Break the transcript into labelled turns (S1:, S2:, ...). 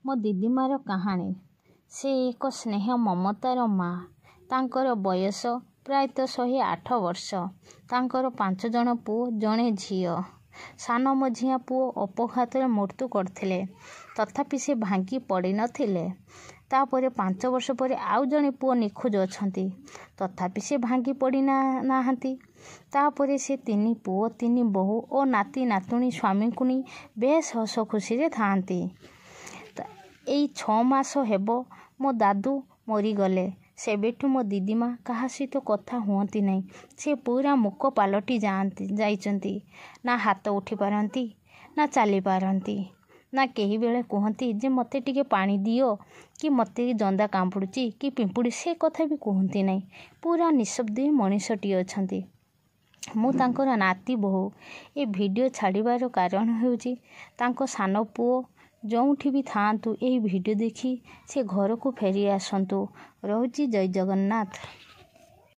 S1: ମୋ ଦିଦିମାର କାହାଣୀ। ସେ ଏକ ସ୍ନେହ ମମତାର ମା। ତାଙ୍କର ବୟସ ପ୍ରାୟତଃ 108 ବର୍ଷ। ତାଙ୍କର 5 ଜଣ ପୁଅ, ଜଣେ ଝିଅ। ସାନ ମଝିଆ ପୁଅ ଅପଘାତରେ ମୃତ୍ୟୁ କରିଥିଲେ, ତଥାପି ସେ ଭାଙ୍ଗି ପଡ଼ିନଥିଲେ। ତାପରେ 5 ବର୍ଷ ପରେ ଆଉ ଜଣେ ପୁଅ ନିଖୋଜ ଅଛନ୍ତି, ତଥାପି ସେ ଭାଙ୍ଗି ପଡ଼ି ନାହାନ୍ତି। ତାପରେ ସେ 3 ପୁଅ, 3 ବୋହୂ ଓ ନାତି ନାତୁଣୀ ସ୍ୱାମୀଙ୍କୁ ନେଇ ବେଶ ହସ ଖୁସିରେ ଥାଆନ୍ତି। ଏଇ 6 ମାସ ହେବ ମୋ ଦାଦୁ ମରିଗଲେ। ସେବେଠୁ ମୋ ଦିଦିମା କାହା ସହିତ କଥା ହୁଅନ୍ତି ନାହିଁ। ସେ ପୁରା ମୂକ ପାଲଟି ଯାଇଛନ୍ତି। ନା ହାତ ଉଠି ପାରନ୍ତି, ନା ଚାଲିପାରନ୍ତି, ନା କେହି ବେଳେ କୁହନ୍ତି ଯେ ମୋତେ ଟିକେ ପାଣି ଦିଅ, କି ମୋତେ ଜନ୍ଦା କାମୁଡ଼ୁଛି କି ପିମ୍ପୁଡ଼ି, ସେ କଥା ବି କୁହନ୍ତି ନାହିଁ। ପୁରା ନିଃଶବ୍ଦ ମଣିଷଟିଏ ଅଛନ୍ତି। ମୁଁ ତାଙ୍କର ନାତି ବୋହୂ। ଏ ଭିଡ଼ିଓ ଛାଡ଼ିବାର କାରଣ ହେଉଛି ତାଙ୍କ ସାନ ପୁଅ ଯେଉଁଠି ବି ଥାଆନ୍ତୁ, ଏହି ଭିଡ଼ିଓ ଦେଖି ସେ ଘରକୁ ଫେରି ଆସନ୍ତୁ। ରହୁଛି। ଜୟ ଜଗନ୍ନାଥ।